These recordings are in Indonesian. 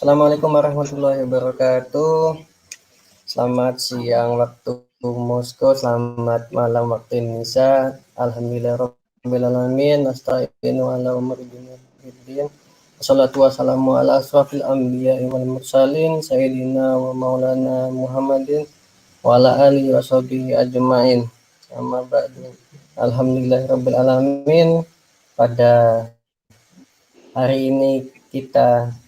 Assalamualaikum warahmatullahi wabarakatuh. Selamat siang waktu Moskow, selamat malam waktu Indonesia. Alhamdulillahirabbil alamin, nasta'inu ala umuri din. Wassalatu wassalamu ala asrofil anbiya'i wal mursalin, sayyidina wa maulana Muhammadin wa ala alihi wa sahbihi ajma'in. Amma ba'du. Alhamdulillahirabbil alamin. Pada hari ini kita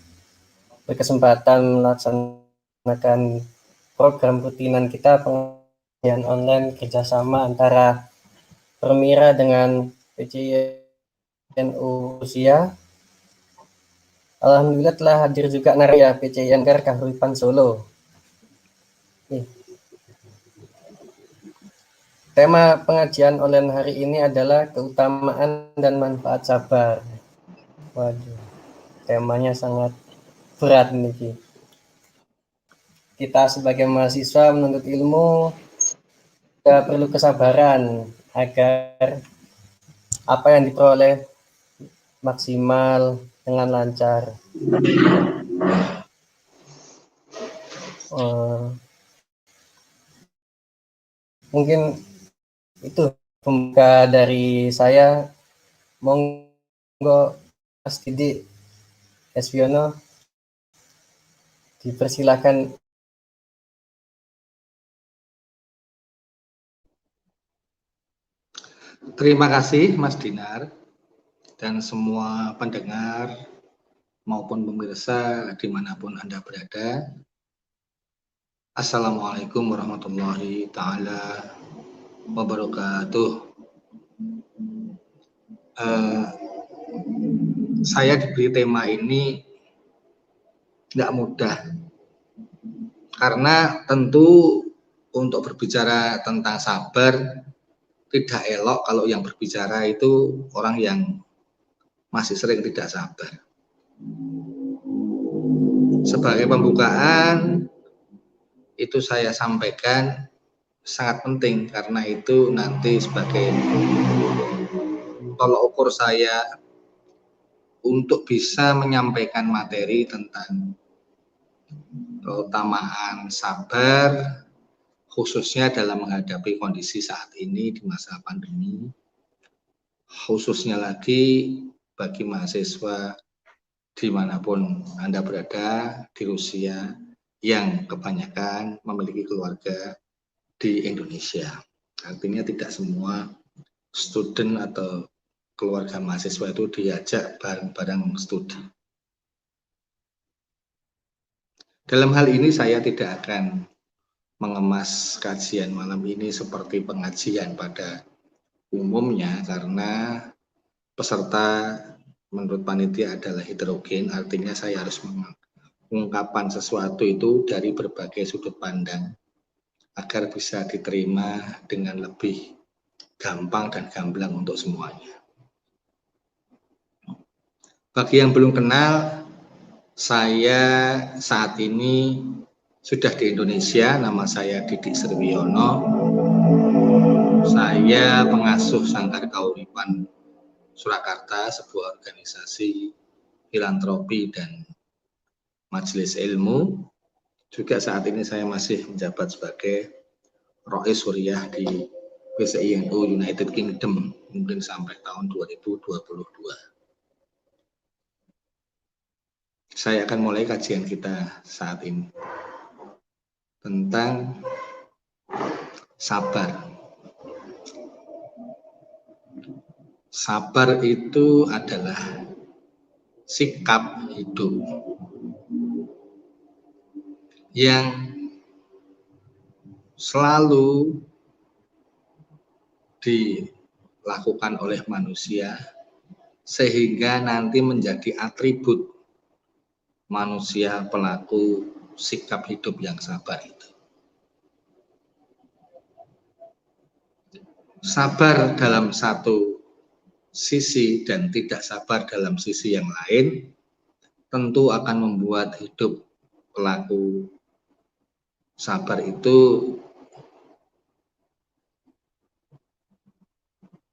berkesempatan melaksanakan program rutinan kita pengajian online kerjasama antara Permira dengan PCINU Rusia. Alhamdulillah telah hadir juga Narya PCINKR Kahuripan Solo. Tema pengajian online hari ini adalah keutamaan dan manfaat sabar. Waduh, temanya sangat berat nih. Kita sebagai mahasiswa menuntut ilmu kita perlu kesabaran agar apa yang diperoleh maksimal dengan lancar. Mungkin itu pembuka dari saya. Monggo Mas Didi Espiono, dipersilakan. Terima kasih Mas Dinar dan semua pendengar maupun pemirsa dimanapun Anda berada. Assalamualaikum warahmatullahi ta'ala wabarakatuh. Saya diberi tema ini nggak mudah, karena tentu untuk berbicara tentang sabar tidak elok kalau yang berbicara itu orang yang masih sering tidak sabar. Sebagai pembukaan, itu saya sampaikan sangat penting, karena itu nanti sebagai tolok ukur saya untuk bisa menyampaikan materi tentang keutamaan sabar, khususnya dalam menghadapi kondisi saat ini di masa pandemi, khususnya lagi bagi mahasiswa dimanapun Anda berada di Rusia yang kebanyakan memiliki keluarga di Indonesia. Artinya tidak semua student atau keluarga mahasiswa itu diajak bareng-bareng studi. Dalam hal ini saya tidak akan mengemas kajian malam ini seperti pengajian pada umumnya, karena peserta menurut panitia adalah heterogen, artinya saya harus mengungkapkan sesuatu itu dari berbagai sudut pandang agar bisa diterima dengan lebih gampang dan gamblang untuk semuanya. Bagi yang belum kenal, saya saat ini sudah di Indonesia. Nama saya Didik Sirwiono. Saya pengasuh Sanggar Kahuripan Surakarta, sebuah organisasi filantropi dan majelis ilmu. Juga saat ini saya masih menjabat sebagai Rois Suriah di PCINU United Kingdom, mungkin sampai tahun 2022. Saya akan mulai kajian kita saat ini tentang sabar. Sabar itu adalah sikap hidup yang selalu dilakukan oleh manusia sehingga nanti menjadi atribut manusia pelaku sikap hidup yang sabar itu. Sabar dalam satu sisi dan tidak sabar dalam sisi yang lain tentu akan membuat hidup pelaku sabar itu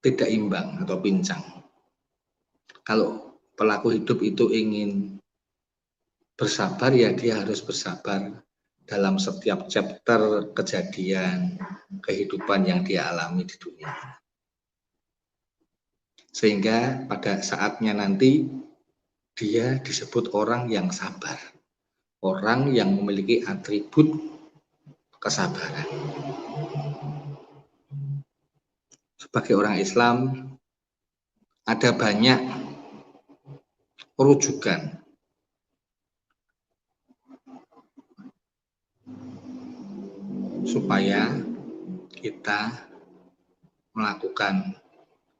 tidak imbang atau pincang. Kalau pelaku hidup itu ingin bersabar, ya dia harus bersabar dalam setiap chapter kejadian kehidupan yang dia alami di dunia. Sehingga pada saatnya nanti dia disebut orang yang sabar, orang yang memiliki atribut kesabaran. Sebagai orang Islam, ada banyak rujukan supaya kita melakukan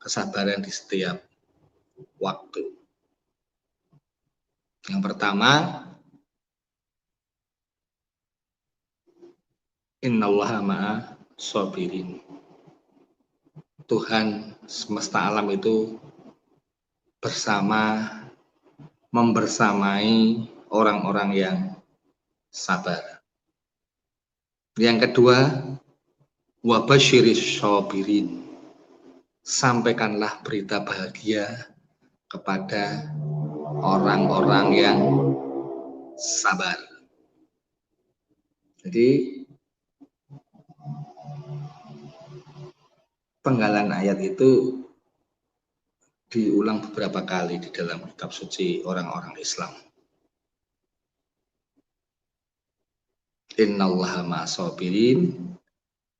kesabaran di setiap waktu. Yang pertama, innallaha ma'a shabirin. Tuhan semesta alam itu membersamai orang-orang yang sabar. Yang kedua, wabasyiris shabirin. Sampaikanlah berita bahagia kepada orang-orang yang sabar. Jadi penggalan ayat itu diulang beberapa kali di dalam kitab suci orang-orang Islam. Innallaha ma'as-shabirin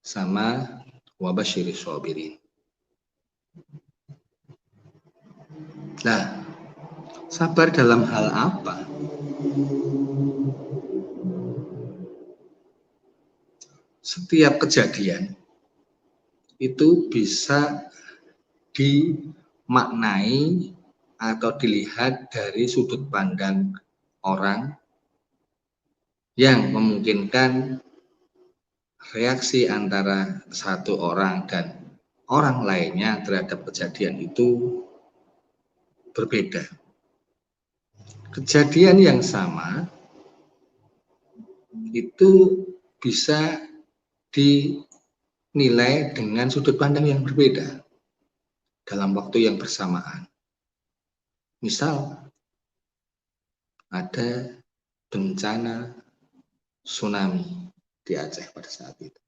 sama wabasyiris shabirin. Nah, sabar dalam hal apa? Setiap kejadian itu bisa dimaknai atau dilihat dari sudut pandang orang yang memungkinkan reaksi antara satu orang dan orang lainnya terhadap kejadian itu berbeda. Kejadian yang sama itu bisa dinilai dengan sudut pandang yang berbeda dalam waktu yang bersamaan. Misal, ada bencana tsunami di Aceh pada saat itu.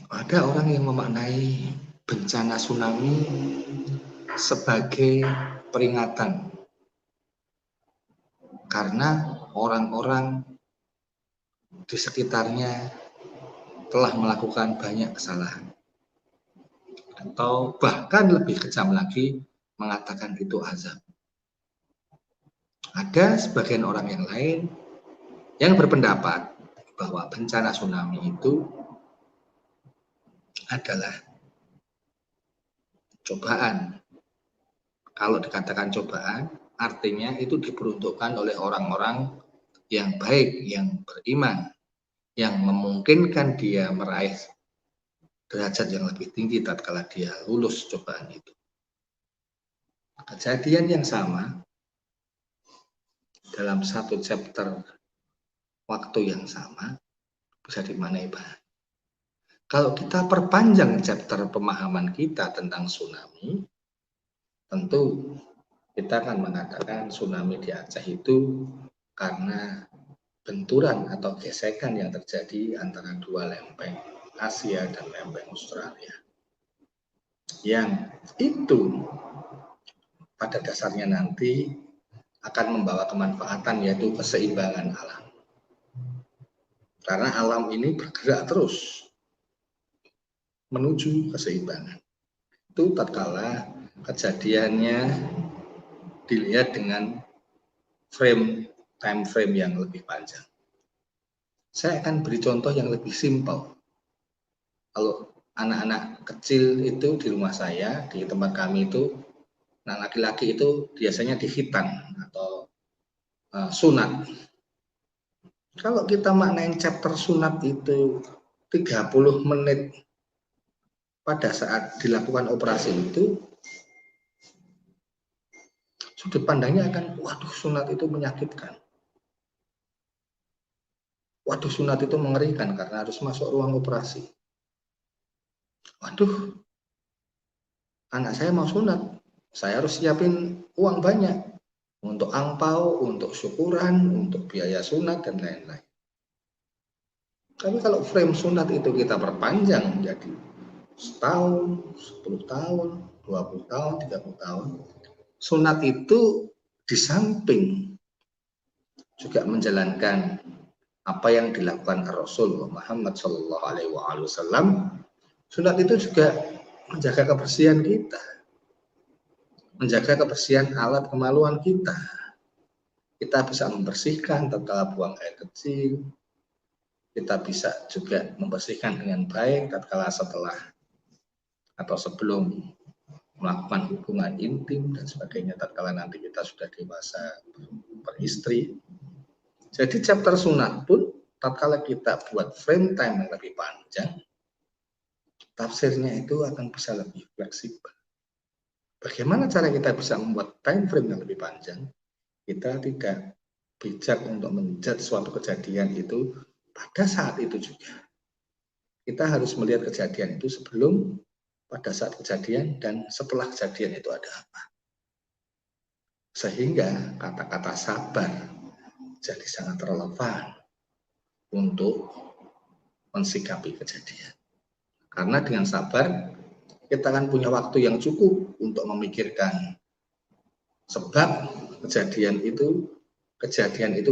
Ada orang yang memaknai bencana tsunami sebagai peringatan karena orang-orang di sekitarnya telah melakukan banyak kesalahan, atau bahkan lebih kejam lagi mengatakan itu azab. Ada sebagian orang yang lain yang berpendapat bahwa bencana tsunami itu adalah cobaan. Kalau dikatakan cobaan, artinya itu diperuntukkan oleh orang-orang yang baik, yang beriman, yang memungkinkan dia meraih derajat yang lebih tinggi tatkala dia lulus cobaan itu. Kejadian yang sama dalam satu chapter waktu yang sama bisa dimaknai baik. Kalau kita perpanjang chapter pemahaman kita tentang tsunami, tentu kita akan mengatakan tsunami di Aceh itu karena benturan atau gesekan yang terjadi antara dua lempeng Asia dan lempeng Australia. Yang itu pada dasarnya nanti akan membawa kemanfaatan, yaitu keseimbangan alam. Karena alam ini bergerak terus menuju keseimbangan. Itu tatkala kejadiannya dilihat dengan time frame yang lebih panjang. Saya akan beri contoh yang lebih simpel. Kalau anak-anak kecil itu di rumah saya, di tempat kami itu, anak laki-laki itu biasanya dihitan atau sunat. Kalau kita maknain chapter sunat itu 30 menit pada saat dilakukan operasi itu, sudut pandangnya akan, waduh sunat itu menyakitkan. Waduh sunat itu mengerikan karena harus masuk ruang operasi. Waduh, anak saya mau sunat, saya harus siapin uang banyak. untuk angpau, untuk syukuran, untuk biaya sunat dan lain-lain. Tapi kalau frame sunat itu kita perpanjang menjadi setahun, 10 tahun, 20 tahun, 30 tahun, sunat itu di samping juga menjalankan apa yang dilakukan Rasul Muhammad Shallallahu Alaihi Wasallam. Sunat itu juga menjaga kebersihan kita, menjaga kebersihan alat kemaluan kita. Kita bisa membersihkan tatkala buang air kecil. Kita bisa juga membersihkan dengan baik tatkala setelah atau sebelum melakukan hubungan intim dan sebagainya tatkala nanti kita sudah dewasa beristri. Jadi chapter sunat pun tatkala kita buat frame time yang lebih panjang, tafsirnya itu akan bisa lebih fleksibel. Bagaimana cara kita bisa membuat time frame yang lebih panjang? Kita tidak bijak untuk menjudge suatu kejadian itu pada saat itu juga. Kita harus melihat kejadian itu sebelum, pada saat kejadian, dan setelah kejadian itu ada apa. Sehingga kata-kata sabar jadi sangat relevan untuk mensikapi kejadian. Karena dengan sabar, kita akan punya waktu yang cukup untuk memikirkan sebab kejadian itu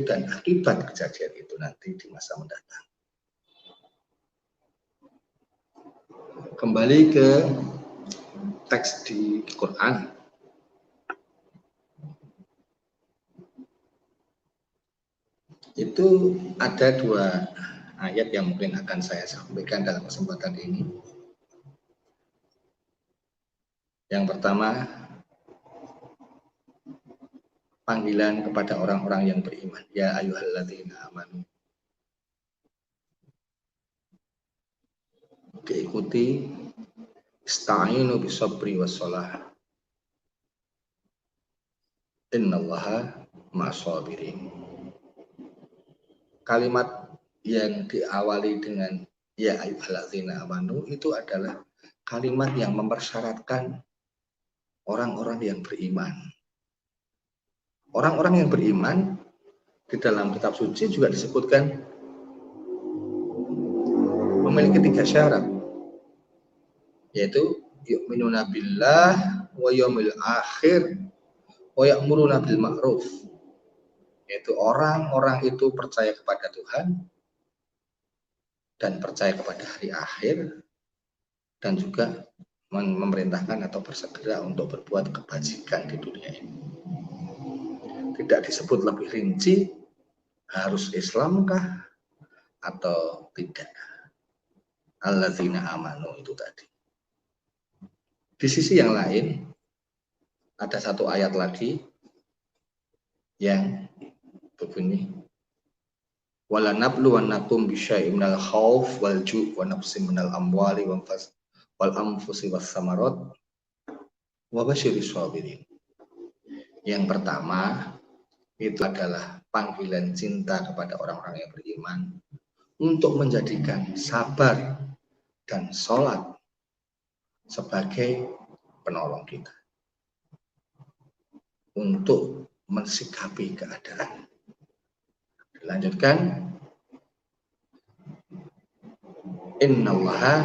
dan akibat kejadian itu nanti di masa mendatang. Kembali ke teks di Quran. Itu ada 2 ayat yang mungkin akan saya sampaikan dalam kesempatan ini. Yang pertama, panggilan kepada orang-orang yang beriman. Ya ayyuhalladzina amanu. Diikuti ista'inu bisabri wassalah. Innallaha ma'as-sabirin. Kalimat yang diawali dengan ya ayyuhalladzina amanu itu adalah kalimat yang mempersyaratkan orang-orang yang beriman. Orang-orang yang beriman di dalam kitab suci juga disebutkan memiliki 3 syarat, yaitu yu'minuna billah wa yaumil akhir wa ya'muruna bil ma'ruf. Yaitu orang-orang itu percaya kepada Tuhan dan percaya kepada hari akhir dan juga memerintahkan atau bersegera untuk berbuat kebajikan di dunia ini. Tidak disebut lebih rinci harus Islamkah atau tidak. Alladzina amanu itu tadi. Di sisi yang lain ada 1 ayat lagi yang berbunyi wala nabluwannakum bisyai'in minal khauf wal ju' wa nafsin minal amwali wal anfusi was samarat wa basyiris sabirin. Yang pertama itu adalah panggilan cinta kepada orang-orang yang beriman untuk menjadikan sabar dan sholat sebagai penolong kita untuk mensikapi keadaan. Dilanjutkan, innallaha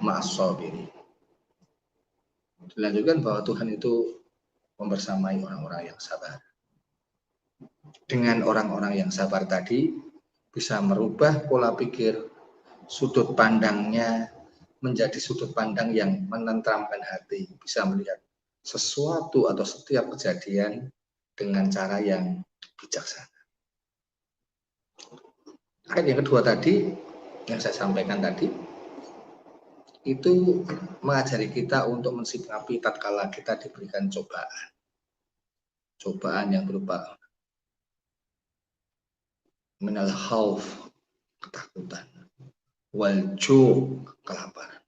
ma'as-sabirin. Dilanjutkan bahwa Tuhan itu membersamai orang-orang yang sabar. Dengan orang-orang yang sabar tadi bisa merubah pola pikir, sudut pandangnya menjadi sudut pandang yang menenteramkan hati, bisa melihat sesuatu atau setiap kejadian dengan cara yang bijaksana. Ayat yang kedua tadi yang saya sampaikan tadi itu mengajari kita untuk mensikapi tatkala kita diberikan cobaan yang berupa minal khauf, ketakutan, wal ju', kelaparan,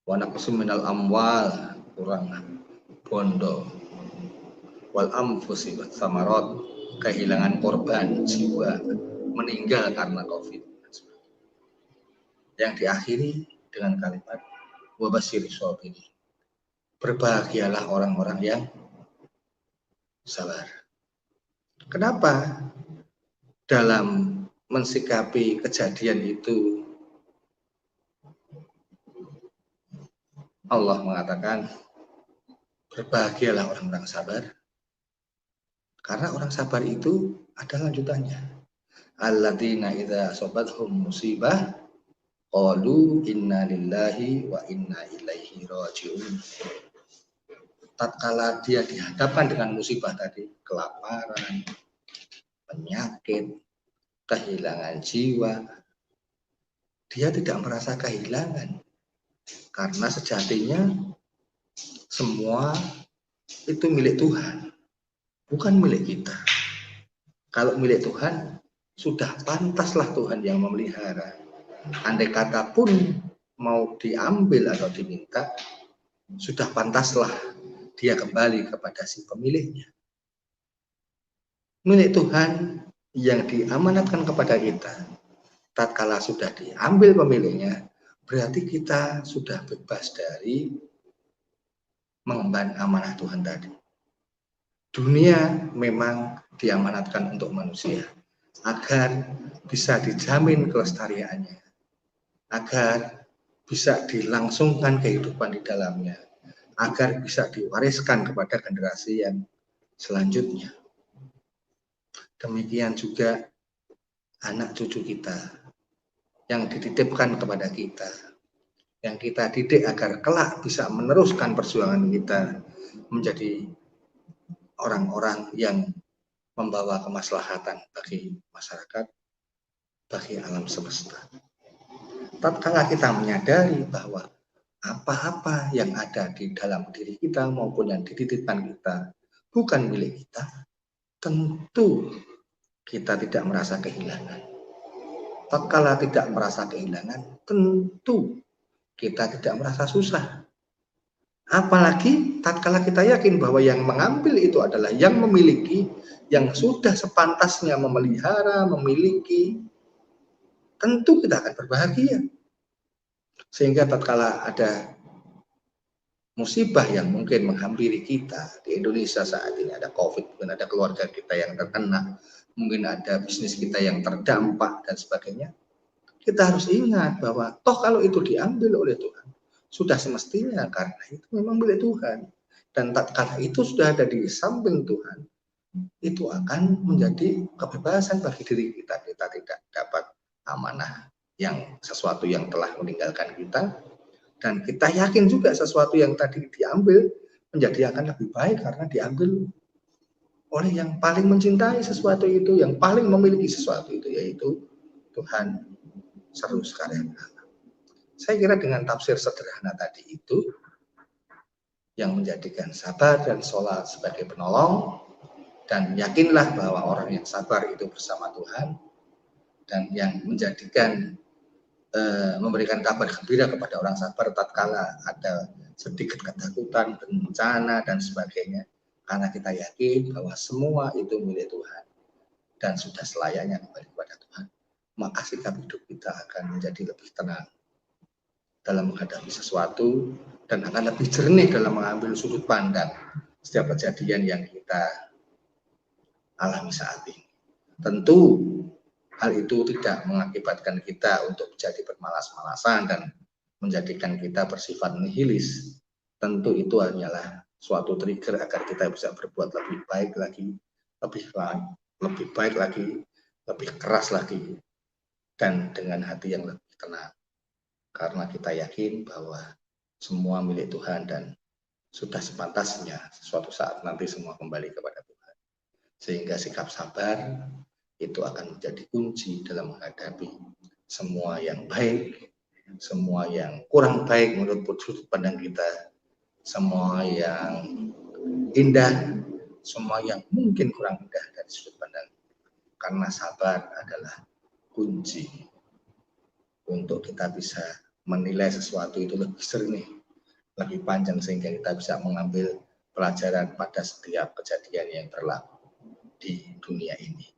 wa naqsim minal amwal, kurang bondo, wal anfusi was samarat, kehilangan korban jiwa, meninggal karena Covid. Yang diakhiri dengan kalimat wa basyiris sabirin. berbahagialah orang-orang yang sabar. Kenapa? Dalam mensikapi kejadian itu Allah mengatakan berbahagialah orang-orang sabar, karena orang sabar itu ada lanjutannya. Alladzina idza asabathum musibah qalu inna lillahi wa inna ilaihi raji'un. Tatkala dia dihadapkan dengan musibah tadi, kelaparan, penyakit, kehilangan jiwa, dia tidak merasa kehilangan, karena sejatinya semua itu milik Tuhan, bukan milik kita. Kalau milik Tuhan, sudah pantaslah Tuhan yang memelihara. Andai kata pun mau diambil atau diminta, sudah pantaslah dia kembali kepada si pemiliknya. Milik Tuhan yang diamanatkan kepada kita, tatkala sudah diambil pemiliknya, berarti kita sudah bebas dari mengemban amanah Tuhan tadi. Dunia memang diamanatkan untuk manusia, agar bisa dijamin kelestariannya, agar bisa dilangsungkan kehidupan di dalamnya, agar bisa diwariskan kepada generasi yang selanjutnya. Demikian juga anak cucu kita yang dititipkan kepada kita, yang kita didik agar kelak bisa meneruskan perjuangan kita menjadi orang-orang yang membawa kemaslahatan bagi masyarakat, bagi alam semesta. Tatkala kita menyadari bahwa apa-apa yang ada di dalam diri kita maupun yang dititipkan kita bukan milik kita, tentu kita tidak merasa kehilangan. Tatkala tidak merasa kehilangan, tentu kita tidak merasa susah. Apalagi tatkala kita yakin bahwa yang mengambil itu adalah yang memiliki, yang sudah sepantasnya memelihara, memiliki, tentu kita akan berbahagia. Sehingga tatkala ada musibah yang mungkin menghampiri kita di Indonesia saat ini, ada COVID, mungkin ada keluarga kita yang terkena, mungkin ada bisnis kita yang terdampak dan sebagainya, kita harus ingat bahwa toh kalau itu diambil oleh Tuhan, sudah semestinya karena itu memang milik Tuhan, dan tatkala itu sudah ada di samping Tuhan, itu akan menjadi kebebasan bagi diri kita. Kita tidak dapat amanah yang sesuatu yang telah meninggalkan kita, dan kita yakin juga sesuatu yang tadi diambil menjadi akan lebih baik karena diambil oleh yang paling mencintai sesuatu itu, yang paling memiliki sesuatu itu, yaitu Tuhan seluruh sekalian. Saya kira dengan tafsir sederhana tadi itu yang menjadikan sabar dan sholat sebagai penolong, dan yakinlah bahwa orang yang sabar itu bersama Tuhan, dan yang menjadikan memberikan kabar gembira kepada orang sabar tatkala ada sedikit ketakutan, bencana dan sebagainya, karena kita yakin bahwa semua itu milik Tuhan dan sudah selayaknya kembali kepada Tuhan, maka sikap hidup kita akan menjadi lebih tenang dalam menghadapi sesuatu dan akan lebih jernih dalam mengambil sudut pandang setiap kejadian yang kita alami saat ini. Tentu hal itu tidak mengakibatkan kita untuk menjadi bermalas-malasan dan menjadikan kita bersifat nihilis. Tentu itu hanyalah suatu trigger agar kita bisa berbuat lebih baik lagi, lebih baik lagi, lebih keras lagi, dan dengan hati yang lebih tenang. Karena kita yakin bahwa semua milik Tuhan dan sudah sepantasnya suatu saat nanti semua kembali kepada Tuhan. Sehingga sikap sabar itu akan menjadi kunci dalam menghadapi semua yang baik, semua yang kurang baik menurut sudut pandang kita, semua yang indah, semua yang mungkin kurang indah dari sudut pandang. Karena sabar adalah kunci untuk kita bisa menilai sesuatu itu lebih jernih, lebih panjang, sehingga kita bisa mengambil pelajaran pada setiap kejadian yang berlaku di dunia ini.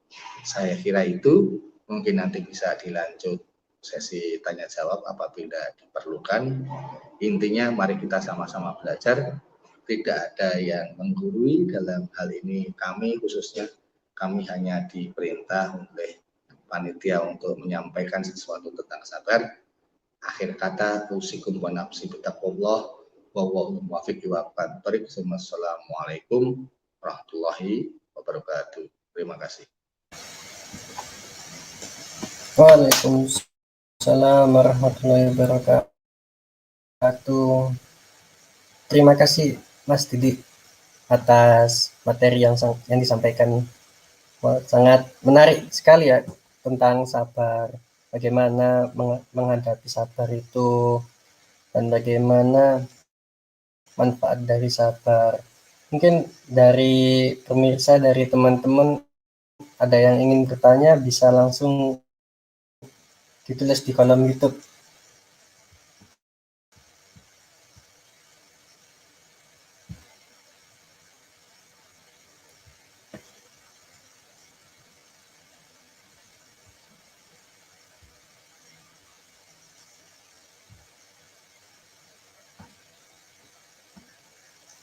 Saya kira itu, mungkin nanti bisa dilanjut sesi tanya jawab apabila diperlukan. Intinya mari kita sama-sama belajar tidak ada yang menggurui dalam hal ini. Kami khususnya, kami hanya diperintah oleh panitia untuk menyampaikan sesuatu tentang sabar. Akhir kata, usikum wa nafsi bittaqwallah wa huwal muwaffiq ila aqwamit thoriq. Wassalamualaikum warahmatullahi wabarakatuh. Terima kasih. Waalaikumsalam warahmatullahi wabarakatuh. Terima kasih Mas Didi atas materi yang disampaikan. Wah, sangat menarik sekali ya tentang sabar. Bagaimana menghadapi sabar itu dan bagaimana manfaat dari sabar. Mungkin dari pemirsa, dari teman-teman ada yang ingin bertanya bisa langsung ditulis di kolom YouTube.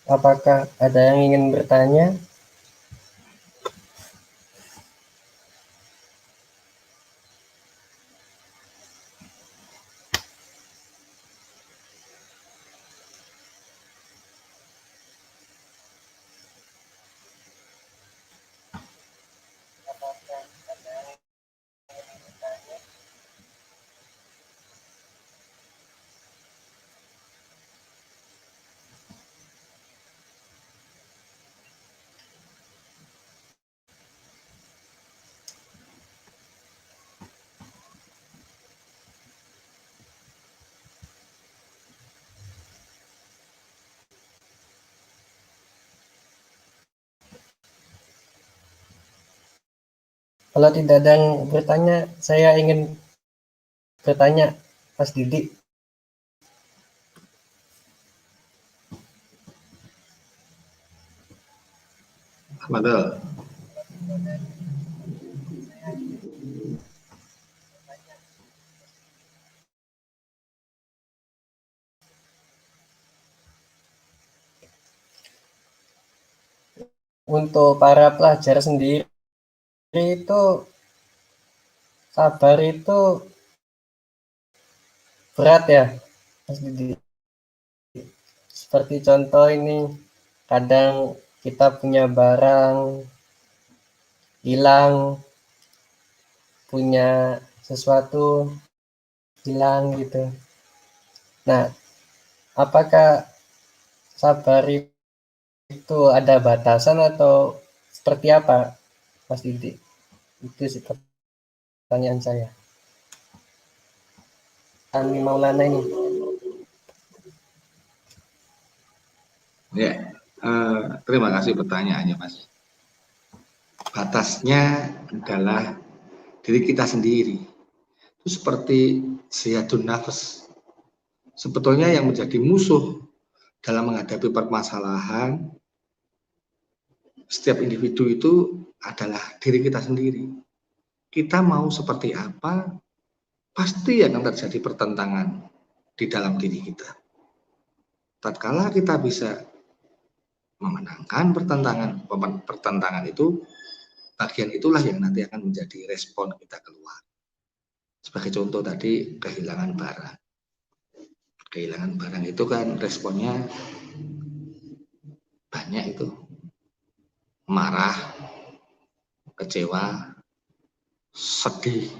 Apakah ada yang ingin bertanya? Kalau tidak ada yang bertanya, saya ingin bertanya, Mas Didi. Betul. Untuk para pelajar sendiri itu sabar itu berat ya, Mas Didi. Seperti contoh ini, kadang kita punya barang hilang, punya sesuatu hilang gitu. Nah, apakah sabar itu ada batasan atau seperti apa, Mas Didi? Itu sih pertanyaan saya. Ani Maulana ini. Ya, terima kasih pertanyaannya, Mas. Batasnya adalah diri kita sendiri. Itu seperti ziyadun nafas. Sebetulnya yang menjadi musuh dalam menghadapi permasalahan setiap individu itu adalah diri kita sendiri. Kita mau seperti apa, pasti akan terjadi pertentangan di dalam diri kita. Tatkala kita bisa memenangkan pertentangan itu, bagian itulah yang nanti akan menjadi respon kita keluar. Sebagai contoh tadi, kehilangan barang. Kehilangan barang itu kan responnya banyak itu. Marah, kecewa, sedih.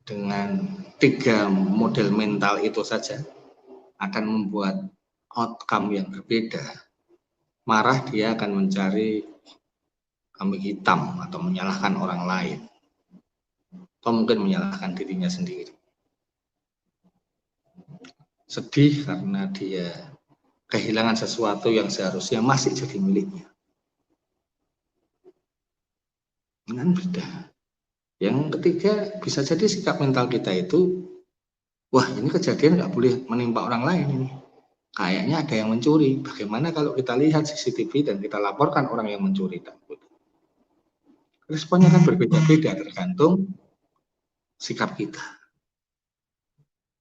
Dengan 3 model mental itu saja akan membuat outcome yang berbeda. Marah, dia akan mencari kambing hitam atau menyalahkan orang lain, atau mungkin menyalahkan dirinya sendiri. Sedih karena dia kehilangan sesuatu yang seharusnya masih jadi miliknya. Dengan beda. Yang ketiga, bisa jadi sikap mental kita itu, wah ini kejadian nggak boleh menimpa orang lain ini. Kayaknya ada yang mencuri. Bagaimana kalau kita lihat CCTV dan kita laporkan orang yang mencuri? Responnya kan berbeda-beda tergantung sikap kita.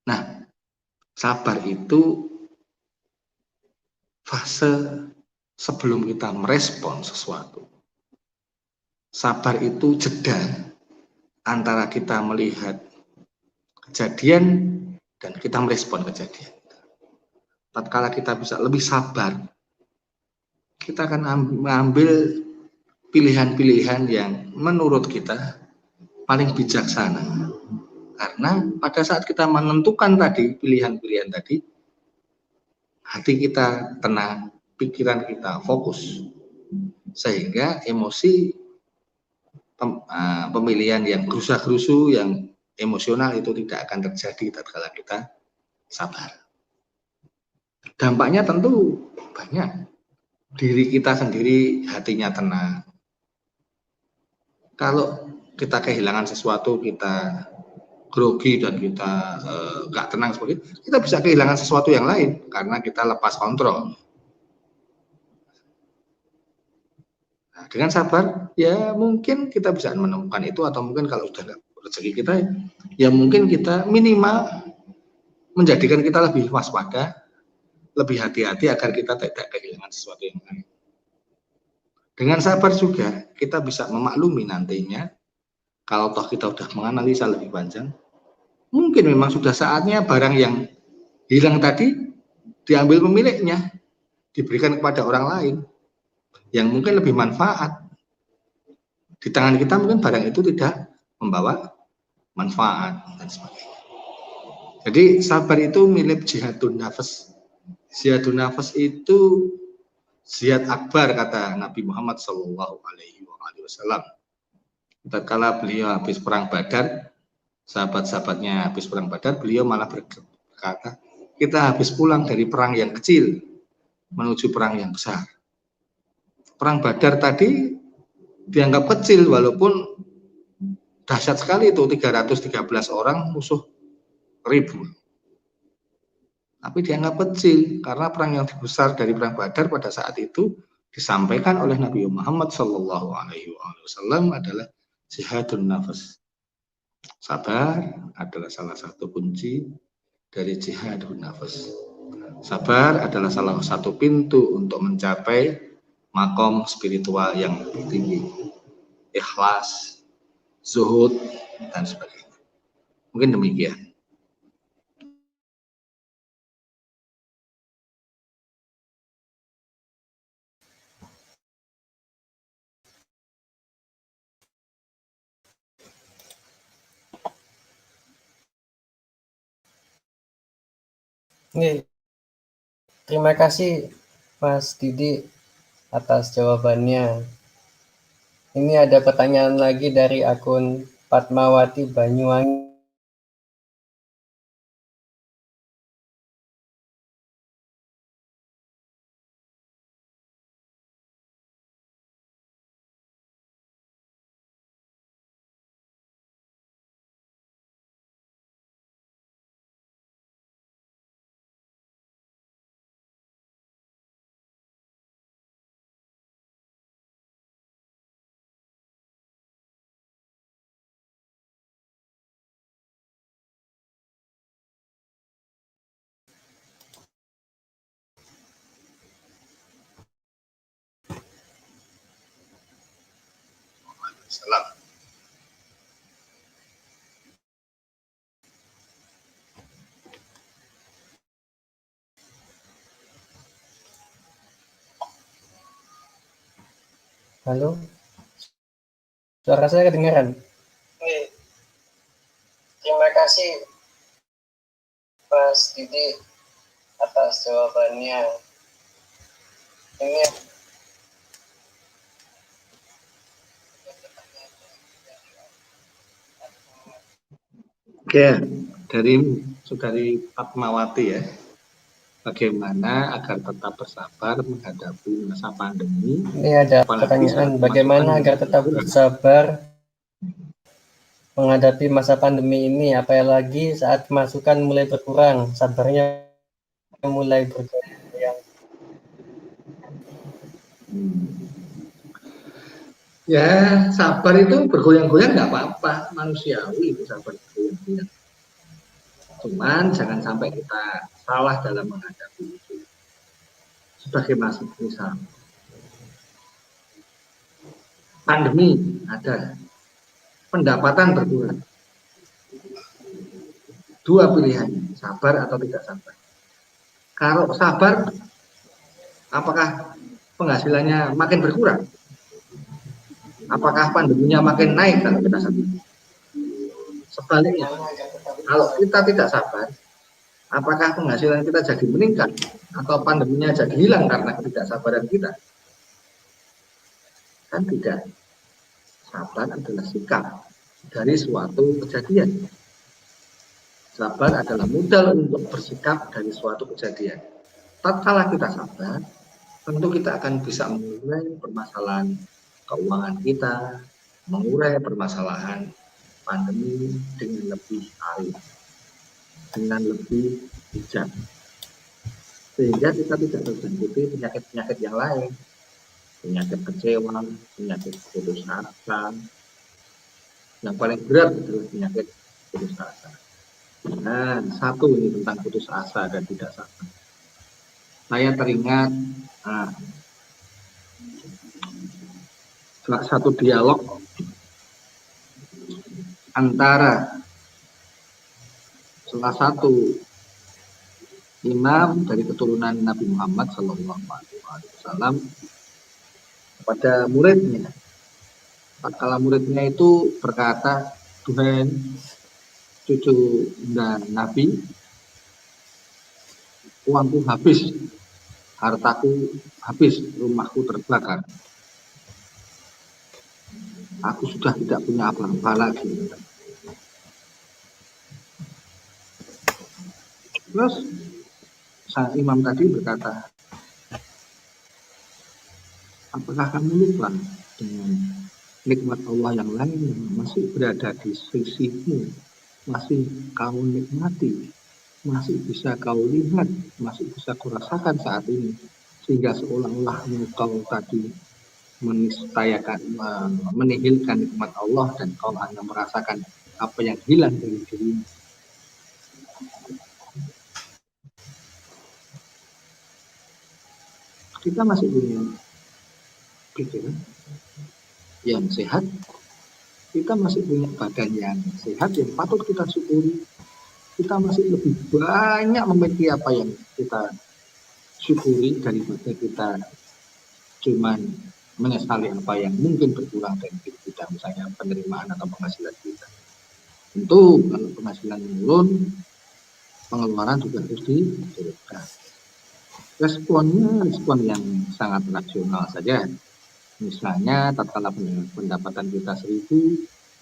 Nah, sabar itu fase sebelum kita merespon sesuatu. Sabar itu jeda antara kita melihat kejadian dan kita merespon kejadian. Tatkala kita bisa lebih sabar, kita akan mengambil pilihan-pilihan yang menurut kita paling bijaksana. Karena pada saat kita menentukan tadi pilihan-pilihan tadi, hati kita tenang, pikiran kita fokus, sehingga emosi pemilihan yang gerusa-gerusu, yang emosional itu tidak akan terjadi tatkala kita sabar. Dampaknya tentu banyak. Diri kita sendiri hatinya tenang. Kalau kita kehilangan sesuatu, kita grogi dan kita nggak tenang seperti itu, kita bisa kehilangan sesuatu yang lain karena kita lepas kontrol. Nah, dengan sabar, ya mungkin kita bisa menemukan itu, atau mungkin kalau sudah nggak rezeki kita, ya mungkin kita minimal menjadikan kita lebih waspada, lebih hati-hati agar kita tidak kehilangan sesuatu yang lain. Dengan sabar juga kita bisa memaklumi nantinya, kalau toh kita sudah menganalisa lebih panjang, mungkin memang sudah saatnya barang yang hilang tadi diambil pemiliknya, diberikan kepada orang lain yang mungkin lebih manfaat. Di tangan kita mungkin barang itu tidak membawa manfaat dan sebagainya. Jadi sabar itu milik jihadun nafas. Jihadun nafas itu jihad akbar, kata Nabi Muhammad SAW. Tatkala beliau habis perang Badar, sahabat-sahabatnya habis perang Badar, beliau malah berkata, kita habis pulang dari perang yang kecil menuju perang yang besar. Perang Badar tadi dianggap kecil, walaupun dahsyat sekali itu, 313 orang musuh 1000. Tapi dianggap kecil karena perang yang lebih besar dari perang Badar pada saat itu disampaikan oleh Nabi Muhammad SAW adalah jihadun nafas. Sabar adalah salah satu kunci dari jihadun nafas. Sabar adalah salah satu pintu untuk mencapai makom spiritual yang lebih tinggi, ikhlas, zuhud, dan sebagainya. Mungkin demikian. Terima kasih Mas Didi atas jawabannya. Ini ada pertanyaan lagi dari akun Fatmawati Banyuwangi. Salam. Halo, suara saya kedengaran? Terima kasih Mas Didi atas jawabannya. Ini Oke, dari Saudari Fatmawati ya, bagaimana agar tetap bersabar menghadapi masa pandemi? Ini ada pertanyaan, bagaimana agar tetap bersabar menghadapi masa pandemi ini, apalagi saat masukan mulai berkurang, sabarnya mulai berkurang. Ya, sabar itu bergoyang-goyang nggak apa-apa, manusiawi itu sabar bergoyang-goyang. Cuman jangan sampai kita salah dalam menghadapi itu. sebagai misal pandemi ada, pendapatan berkurang. Dua pilihan, sabar atau tidak sabar. Kalau sabar, apakah penghasilannya makin berkurang? Apakah pandeminya makin naik kalau kita sabar? Sebaliknya, kalau kita tidak sabar, apakah penghasilan kita jadi meningkat atau pandeminya jadi hilang karena ketidaksabaran kita? Kan tidak. Sabar adalah sikap dari suatu kejadian. Sabar adalah modal untuk bersikap dari suatu kejadian. Tatkala kita sabar, tentu kita akan bisa mengurai permasalahan keuangan kita, mengurai permasalahan pandemi dengan lebih arif, dengan lebih bijak, sehingga kita tidak terjangkiti penyakit-penyakit yang lain, penyakit kecewa, penyakit putus asa. Yang paling berat adalah penyakit putus asa. Nah, satu ini tentang putus asa dan tidak sabar. Saya teringat satu dialog antara salah satu imam dari keturunan Nabi Muhammad SAW kepada muridnya. Tatkala muridnya itu berkata, Tuhan, cucu dan Nabi, uangku habis, hartaku habis, rumahku terbakar. Aku sudah tidak punya apa-apa lagi. Terus sang imam tadi berkata, apakah kamu lupa dengan nikmat Allah yang lain yang masih berada di sisimu, masih kau nikmati, masih bisa kau lihat, masih bisa kau rasakan saat ini, sehingga seolah-olah engkau tadi menistayakan, menihilkan nikmat Allah dan kau hanya merasakan apa yang hilang dari dirimu. Kita masih punya pikiran yang sehat, kita masih punya badan yang sehat yang patut kita syukuri. Kita masih lebih banyak memiliki apa yang kita syukuri daripada kita cuman menyesali apa yang mungkin berkurang dari hidup kita, misalnya penerimaan atau penghasilan kita. Tentu kalau penghasilan menurun, pengeluaran juga harus diturunkan. Responnya respon yang sangat rasional saja. Misalnya tatkala pendapatan kita 1.000,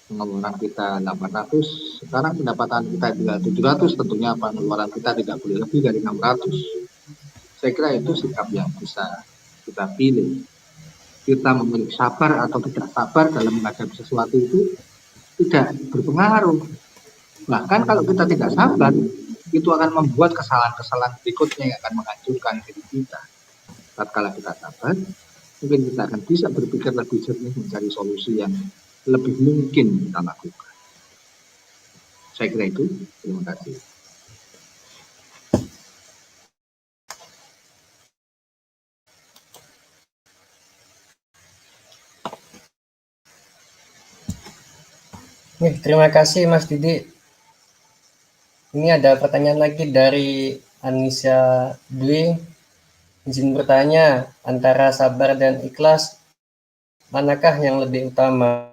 pengeluaran kita 800, sekarang pendapatan kita juga 700, tentunya pengeluaran kita tidak boleh lebih dari 600. Saya kira itu sikap yang bisa kita pilih. Kita memilih sabar atau tidak sabar dalam menghadapi sesuatu itu tidak berpengaruh. Bahkan kalau kita tidak sabar, itu akan membuat kesalahan-kesalahan berikutnya yang akan menghancurkan diri kita. Tatkala kita sabar, mungkin kita akan bisa berpikir lebih jernih, mencari solusi yang lebih mungkin kita lakukan. Saya kira itu. Terima kasih. Terima kasih Mas Didi. Ini ada pertanyaan lagi dari Anissa Dwi. Izin bertanya, antara sabar dan ikhlas, manakah yang lebih utama?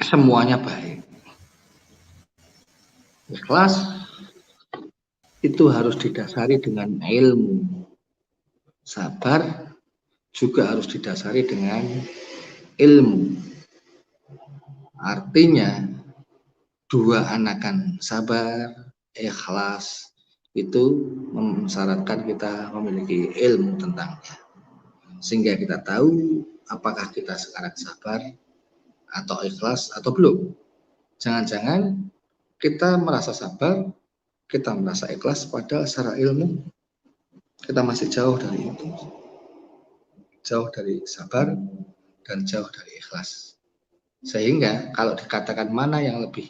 Semuanya baik. Ikhlas itu harus didasari dengan ilmu. Sabar juga harus didasari dengan ilmu. Artinya dua anakan sabar, ikhlas itu mensyaratkan kita memiliki ilmu tentangnya. Sehingga kita tahu apakah kita sekarang sabar atau ikhlas atau belum. Jangan-jangan kita merasa sabar, kita merasa ikhlas, padahal secara ilmu kita masih jauh dari itu. Jauh dari sabar, dan jauh dari ikhlas. Sehingga kalau dikatakan mana yang lebih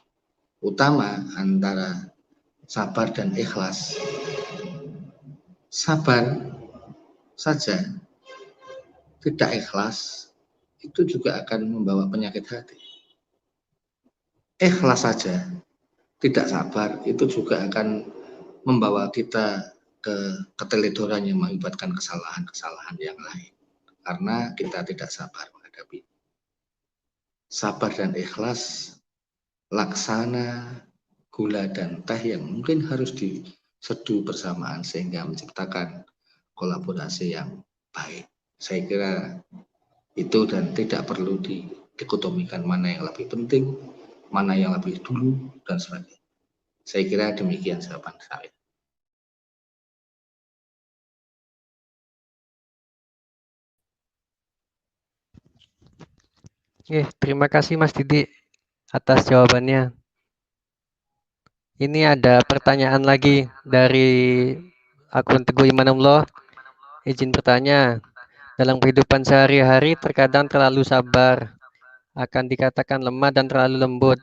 utama antara sabar dan ikhlas, sabar saja tidak ikhlas itu juga akan membawa penyakit hati. Ikhlas saja tidak sabar itu juga akan membawa kita ke keteledoran yang mengakibatkan kesalahan-kesalahan yang lain karena kita tidak sabar menghadapi. Sabar dan ikhlas laksana gula dan teh yang mungkin harus diseduh bersamaan sehingga menciptakan kolaborasi yang baik. Saya kira itu dan tidak perlu dikotomikan mana yang lebih penting, mana yang lebih dulu dan sebagainya. Saya kira demikian jawaban saya. Terima kasih Mas Didi atas jawabannya. Ini ada pertanyaan lagi dari akun Teguh Imanullah. Izin bertanya, dalam kehidupan sehari-hari terkadang terlalu sabar, akan dikatakan lemah dan terlalu lembut.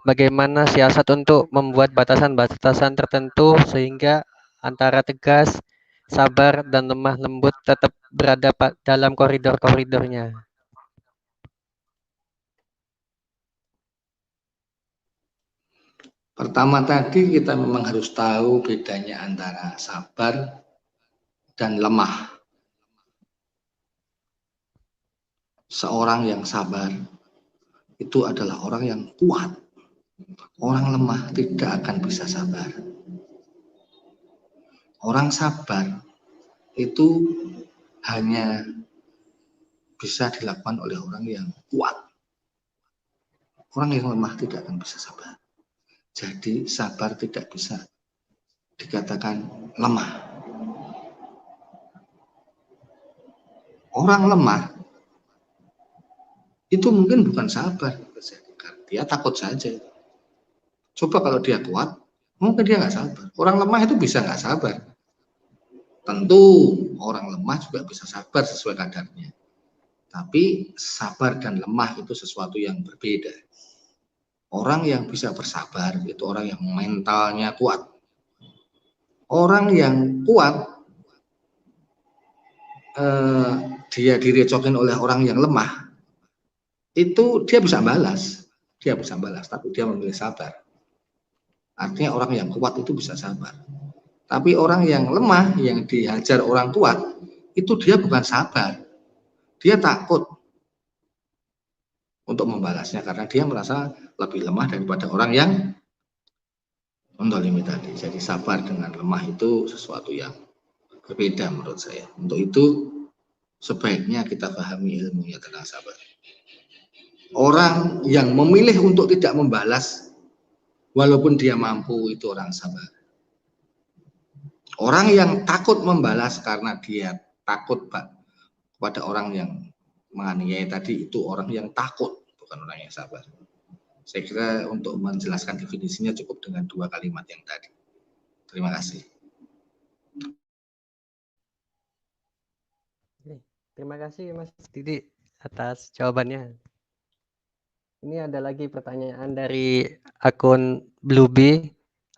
Bagaimana siasat untuk membuat batasan-batasan tertentu sehingga antara tegas, sabar, dan lemah lembut tetap berada dalam koridor-koridornya? Pertama tadi kita memang harus tahu bedanya antara sabar dan lemah. Seorang yang sabar itu adalah orang yang kuat. Orang lemah tidak akan bisa sabar. Orang sabar itu hanya bisa dilakukan oleh orang yang kuat. Orang yang lemah tidak akan bisa sabar. Jadi sabar tidak bisa dikatakan lemah. Orang lemah itu mungkin bukan sabar, dia takut saja. Coba kalau dia kuat, mungkin dia nggak sabar. Orang lemah itu bisa nggak sabar. Tentu orang lemah juga bisa sabar sesuai kadarnya. Tapi sabar dan lemah itu sesuatu yang berbeda. Orang yang bisa bersabar itu orang yang mentalnya kuat. Orang yang kuat, dia direcokin oleh orang yang lemah, itu dia bisa balas. Dia bisa balas, tapi dia memilih sabar. Artinya orang yang kuat itu bisa sabar. Tapi orang yang lemah, yang dihajar orang kuat, itu dia bukan sabar. Dia takut untuk membalasnya karena dia merasa lebih lemah daripada orang yang mendolimi tadi. Jadi sabar dengan lemah itu sesuatu yang berbeda menurut saya. Untuk itu sebaiknya kita pahami ilmunya tentang sabar. Orang yang memilih untuk tidak membalas walaupun dia mampu itu orang sabar. Orang yang takut membalas karena dia takut pada orang yang menganiaya tadi itu orang yang takut, bukan orang yang sabar. Saya kira untuk menjelaskan definisinya cukup dengan 2 kalimat yang tadi. Terima kasih. Terima kasih Mas Didi atas jawabannya. Ini ada lagi pertanyaan dari akun Blueby.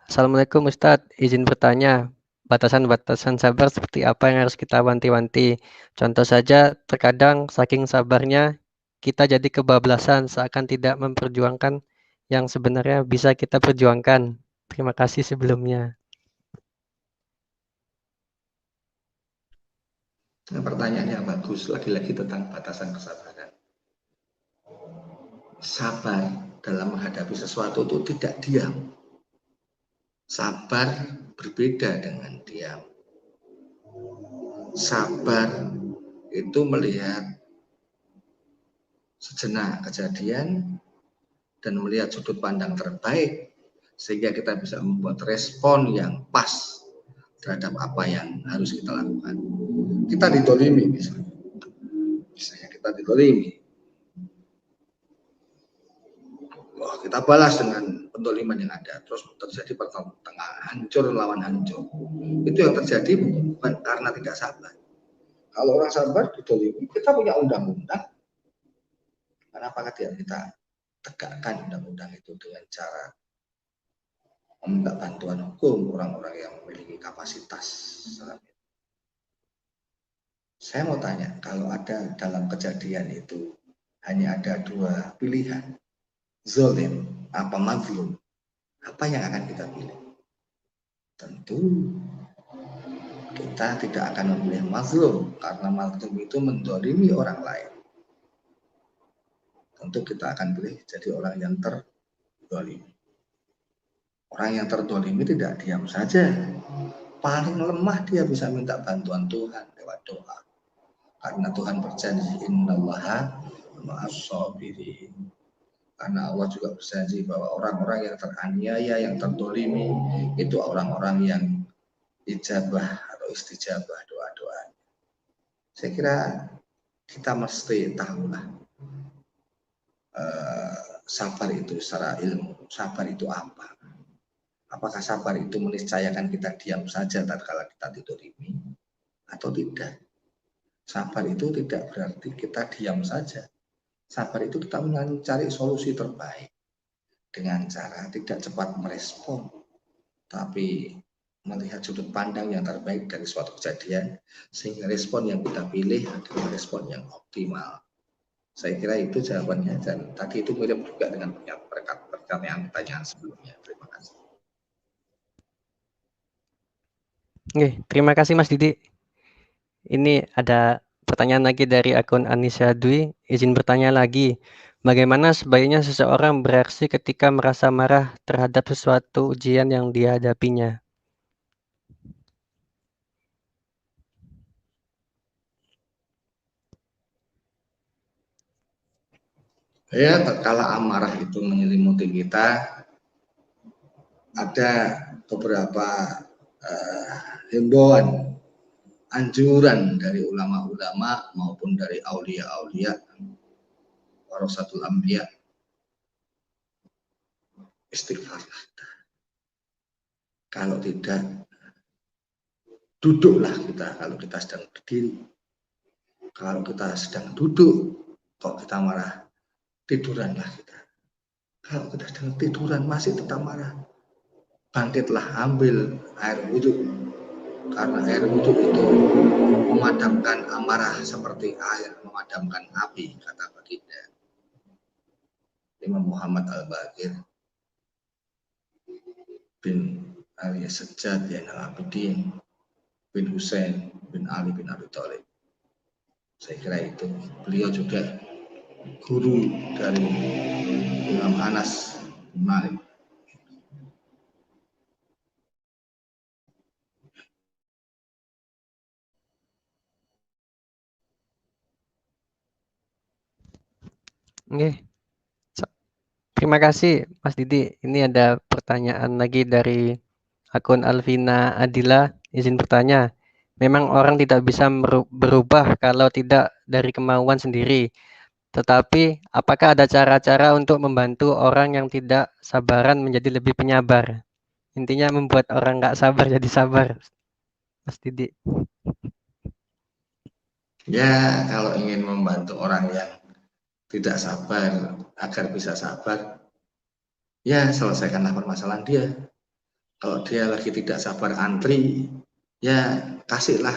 Assalamualaikum Ustadz, izin bertanya, batasan-batasan sabar seperti apa yang harus kita wanti-wanti? Contoh saja, terkadang saking sabarnya kita jadi kebablasan seakan tidak memperjuangkan yang sebenarnya bisa kita perjuangkan. Terima kasih sebelumnya. Pertanyaannya bagus, lagi-lagi tentang batasan kesabaran. Sabar dalam menghadapi sesuatu itu tidak diam. Sabar berbeda dengan diam. Sabar itu melihat sejenak kejadian dan melihat sudut pandang terbaik sehingga kita bisa membuat respon yang pas terhadap apa yang harus kita lakukan. Kita ditolimi misalnya kita ditolimi. Wah, kita balas dengan pendoliman yang ada, terus terjadi pertentangan, hancur lawan hancur. Itu yang terjadi bukan karena tidak sabar. Kalau orang sabar ditolimi, kita punya undang-undang, Apakah tidak kita tegakkan undang-undang itu dengan cara meminta bantuan hukum orang-orang yang memiliki kapasitas? Saya mau tanya, kalau ada dalam kejadian itu hanya ada dua pilihan, zolim apa mazlum, apa yang akan kita pilih? Tentu kita tidak akan memilih mazlum, karena mazlum itu mendolimi orang lain. Tentu kita akan pilih jadi orang yang terdolimi. Orang yang terdolimi tidak diam saja. Paling lemah dia bisa minta bantuan Tuhan lewat doa. Karena Tuhan berjanji, innallaha ma'as-sabirin. Karena Allah juga berjanji bahwa orang-orang yang teraniaya, yang terdolimi, itu orang-orang yang ijabah atau istijabah doa-doa. Saya kira kita mesti tahulah sabar itu secara ilmu. Sabar itu apa? Apakah sabar itu meniscayakan kita diam saja tatkala kita didolimi atau tidak? Sabar itu tidak berarti kita diam saja. Sabar itu kita mencari solusi terbaik dengan cara tidak cepat merespon, tapi melihat sudut pandang yang terbaik dari suatu kejadian, sehingga respon yang kita pilih adalah respon yang optimal. Saya kira itu jawabannya, dan tadi itu mirip juga dengan pertanyaan sebelumnya. Terima kasih. Oke, terima kasih Mas Didi. Ini ada pertanyaan lagi dari akun Anissa Dwi. Izin bertanya lagi, bagaimana sebaiknya seseorang bereaksi ketika merasa marah terhadap sesuatu ujian yang dihadapinya? Ya, tatkala amarah itu menyelimuti kita, ada beberapa himbauan, anjuran dari ulama-ulama maupun dari aulia-aulia, warasatul anbiya. Istighfarlah. Kalau tidak, duduklah kita kalau kita sedang berdiri. Kalau kita sedang duduk, kok kita marah, tiduranlah kita. Kalau kita sedang tiduran masih tetap marah, bangkitlah, ambil air wudhu. Karena air wudhu itu memadamkan amarah seperti air memadamkan api, kata baginda Imam Muhammad Al-Baqir bin Ali As-Sajjad Zainal Abidin bin Husain bin Ali bin Abi Thalib. Saya kira itu. Beliau juga guru dari Imam Anas bin Malik. Oke, terima kasih Mas Didi. Ini ada pertanyaan lagi dari akun Alvina Adila. Izin bertanya, memang orang tidak bisa berubah kalau tidak dari kemauan sendiri. Tetapi, apakah ada cara-cara untuk membantu orang yang tidak sabaran menjadi lebih penyabar? Intinya membuat orang nggak sabar jadi sabar, Mas Didi. Ya, kalau ingin membantu orang yang tidak sabar agar bisa sabar, ya selesaikanlah permasalahan dia. Kalau dia lagi tidak sabar antri, ya kasihlah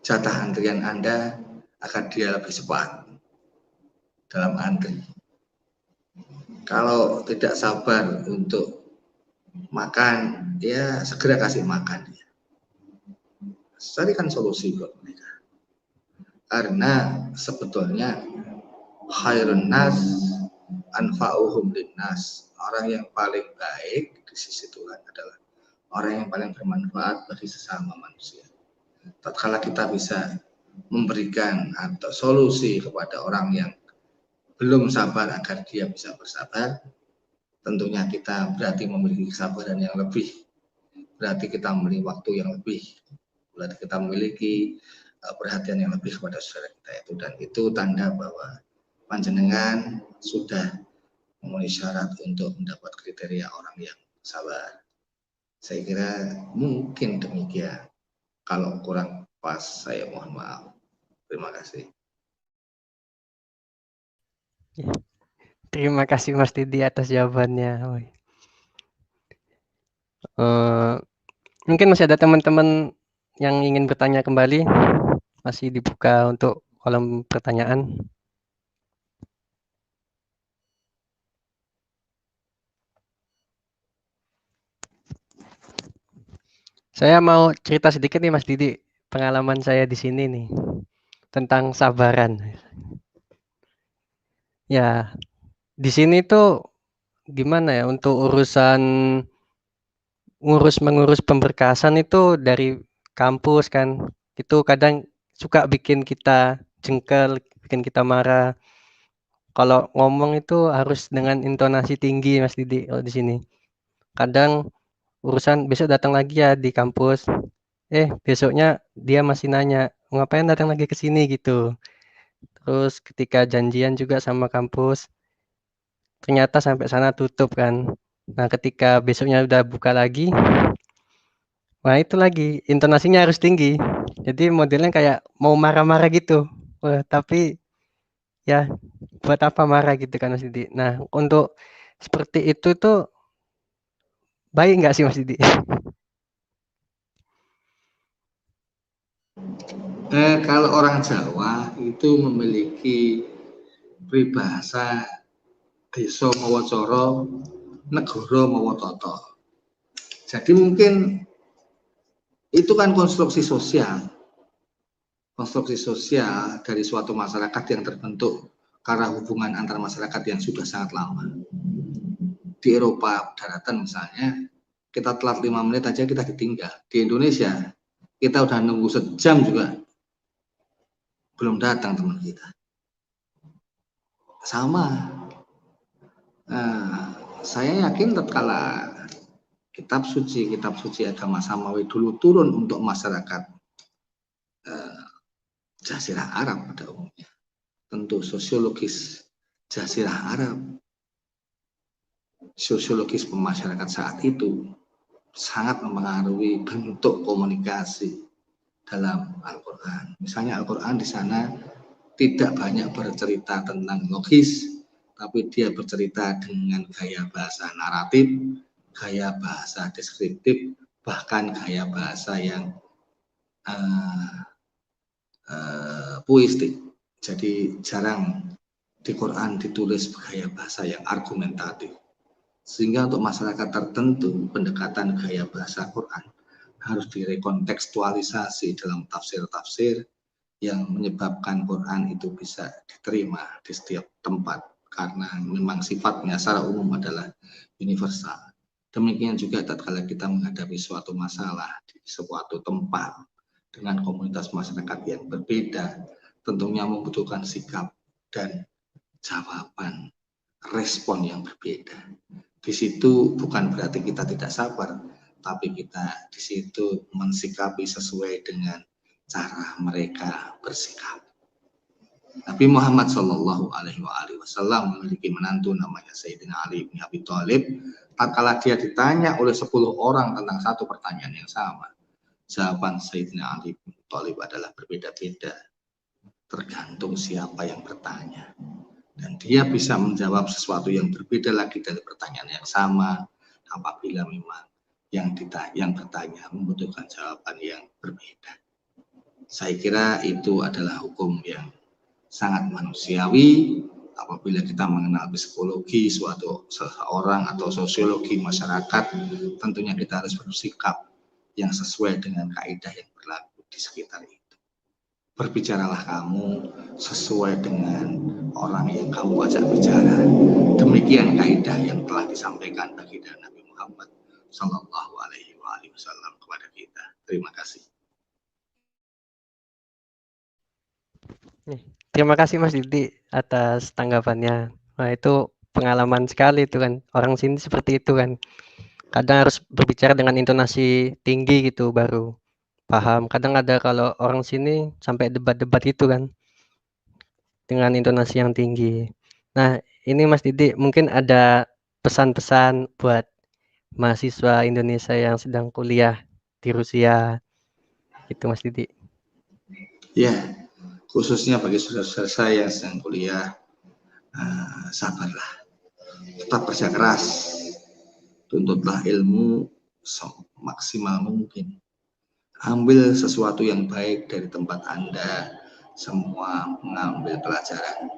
jatah antrian Anda agar dia lebih cepat dalam antri. Kalau tidak sabar untuk makan, ya segera kasih makan. Carikan solusi buat mereka. Karena sebetulnya khairun nas anfa'uhum linnas. Orang yang paling baik di sisi Tuhan adalah orang yang paling bermanfaat bagi sesama manusia. Tatkala kita bisa memberikan atau solusi kepada orang yang belum sabar agar dia bisa bersabar, tentunya kita berarti memiliki kesabaran yang lebih, berarti kita memiliki waktu yang lebih, berarti kita memiliki perhatian yang lebih kepada saudara kita itu, dan itu tanda bahwa panjenengan sudah memenuhi syarat untuk mendapat kriteria orang yang sabar. Saya kira mungkin demikian. Kalau kurang pas, saya mohon maaf. Terima kasih. Terima kasih Mas Didi atas jawabannya. Mungkin masih ada teman-teman yang ingin bertanya kembali. Masih dibuka untuk kolom pertanyaan. Saya mau cerita sedikit nih Mas Didi, pengalaman saya di sini nih tentang sabaran. Ya, di sini tuh gimana ya untuk mengurus pemberkasan itu dari kampus kan. Itu kadang suka bikin kita jengkel, bikin kita marah. Kalau ngomong itu harus dengan intonasi tinggi Mas Didi kalau di sini. Kadang urusan besok datang lagi ya di kampus. Besoknya dia masih nanya, ngapain datang lagi ke sini gitu. Terus ketika janjian juga sama kampus, ternyata sampai sana tutup kan. Nah, ketika besoknya udah buka lagi, nah itu lagi intonasinya harus tinggi. Jadi modelnya kayak mau marah-marah gitu. Wah, tapi ya buat apa marah gitu kan Mas Didi. Nah, untuk seperti itu tuh baik nggak sih Mas Didi? Kalau orang Jawa itu memiliki peribahasa desa mawa cara, negara mawa tata. Jadi mungkin itu kan konstruksi sosial dari suatu masyarakat yang terbentuk karena hubungan antar masyarakat yang sudah sangat lama. Di Eropa daratan misalnya, kita telat 5 menit aja kita ditinggal. Di Indonesia, kita udah nunggu sejam juga belum datang teman kita. Sama. Saya yakin tatkala kitab suci agama samawi dulu turun untuk masyarakat Jazirah Arab pada umumnya. Tentu sosiologis Jazirah Arab, sosiologis pemasyarakat saat itu sangat mempengaruhi bentuk komunikasi dalam Al-Quran. Misalnya Al-Quran di sana tidak banyak bercerita tentang logis, tapi dia bercerita dengan gaya bahasa naratif, gaya bahasa deskriptif, bahkan gaya bahasa yang puistik. Jadi jarang di Quran ditulis gaya bahasa yang argumentatif. Sehingga untuk masyarakat tertentu pendekatan gaya bahasa Quran harus direkontekstualisasi dalam tafsir-tafsir yang menyebabkan Quran itu bisa diterima di setiap tempat karena memang sifatnya secara umum adalah universal. Demikian juga tatkala kita menghadapi suatu masalah di suatu tempat dengan komunitas masyarakat yang berbeda, tentunya membutuhkan sikap dan jawaban, respon yang berbeda. Di situ bukan berarti kita tidak sabar, tapi kita di situ mensikapi sesuai dengan cara mereka bersikap. Nabi Muhammad Shallallahu Alaihi Wasallam memiliki menantu namanya Sayyidina Ali bin Abi Thalib. Tatkala dia ditanya oleh 10 orang tentang satu pertanyaan yang sama, jawaban Sayyidina Ali bin Abi Thalib adalah berbeda-beda, tergantung siapa yang bertanya. Dan dia bisa menjawab sesuatu yang berbeda lagi dari pertanyaan yang sama apabila memang yang bertanya membutuhkan jawaban yang berbeda. Saya kira itu adalah hukum yang sangat manusiawi apabila kita mengenal psikologi suatu seseorang atau sosiologi masyarakat, tentunya kita harus bersikap yang sesuai dengan kaidah yang berlaku di sekitar itu. Berbicaralah kamu sesuai dengan orang yang kamu ajak bicara. Demikian kaidah yang telah disampaikan baginda Nabi Muhammad Shallallahu Alaihi Wasallam kepada kita. Terima kasih. Terima kasih Mas Didi atas tanggapannya. Nah, itu pengalaman sekali itu kan. Orang sini seperti itu kan. Kadang harus berbicara dengan intonasi tinggi gitu baru paham. Kadang ada kalau orang sini sampai debat-debat gitu kan. Dengan intonasi yang tinggi. Nah, ini Mas Didi mungkin ada pesan-pesan buat mahasiswa Indonesia yang sedang kuliah di Rusia. Itu Mas Didi. Ya, khususnya bagi saudara-saudara saya yang sedang kuliah, sabarlah, tetap kerja keras, tuntutlah ilmu semaksimal mungkin. Ambil sesuatu yang baik dari tempat Anda, semua mengambil pelajaran.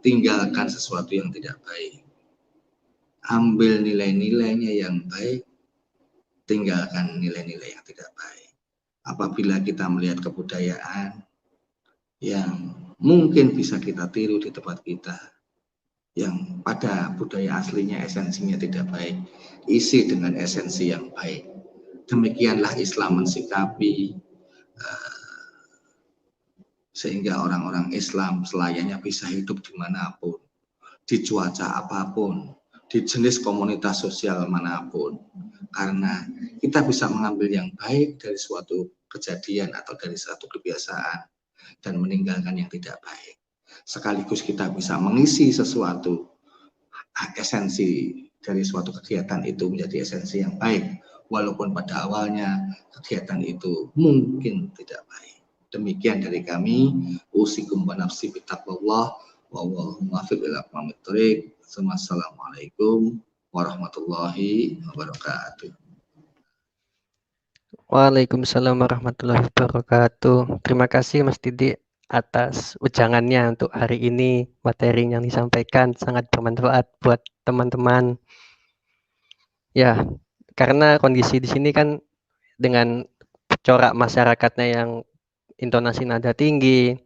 Tinggalkan sesuatu yang tidak baik. Ambil nilai-nilainya yang baik, tinggalkan nilai-nilai yang tidak baik. Apabila kita melihat kebudayaan yang mungkin bisa kita tiru di tempat kita, yang pada budaya aslinya esensinya tidak baik, isi dengan esensi yang baik. Demikianlah Islam mensikapi sehingga orang-orang Islam selayaknya bisa hidup dimanapun, di cuaca apapun, di jenis komunitas sosial manapun, karena kita bisa mengambil yang baik dari suatu kejadian atau dari suatu kebiasaan dan meninggalkan yang tidak baik. Sekaligus kita bisa mengisi sesuatu esensi dari suatu kegiatan itu menjadi esensi yang baik, walaupun pada awalnya kegiatan itu mungkin tidak baik. Demikian dari kami, usikum wa nafsi bittaqwallah, wallahu muwaffiq ila aqwamit thoriq. Assalamualaikum warahmatullahi wabarakatuh. Waalaikumsalam warahmatullahi wabarakatuh. Terima kasih Mas Didi atas ujangannya untuk hari ini. Materi yang disampaikan sangat bermanfaat buat teman-teman. Ya, karena kondisi di sini kan dengan corak masyarakatnya yang intonasi nada tinggi,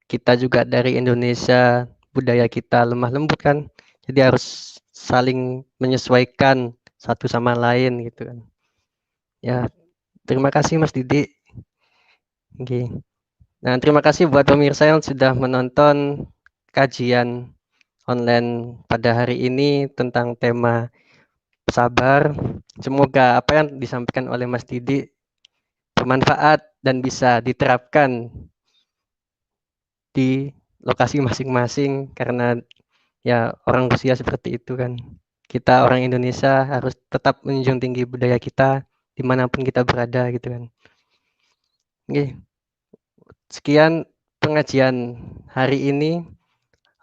kita juga dari Indonesia, budaya kita lemah lembut kan, jadi harus saling menyesuaikan satu sama lain gitu kan. Ya, terima kasih Mas Didi. Oke. Nah, terima kasih buat pemirsa yang sudah menonton kajian online pada hari ini tentang tema sabar. Semoga apa yang disampaikan oleh Mas Didi bermanfaat dan bisa diterapkan di lokasi masing-masing, karena ya orang Rusia seperti itu kan. Kita orang Indonesia harus tetap menjunjung tinggi budaya kita dimanapun kita berada gitu kan. Oke. Sekian pengajian hari ini.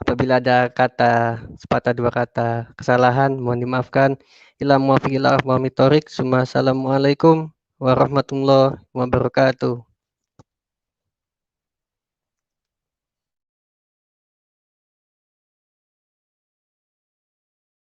Apabila ada kata sepatah dua kata kesalahan mohon dimaafkan. Ila muwaffiq ila aqwamit thoriq. Assalamualaikum warahmatullahi wabarakatuh.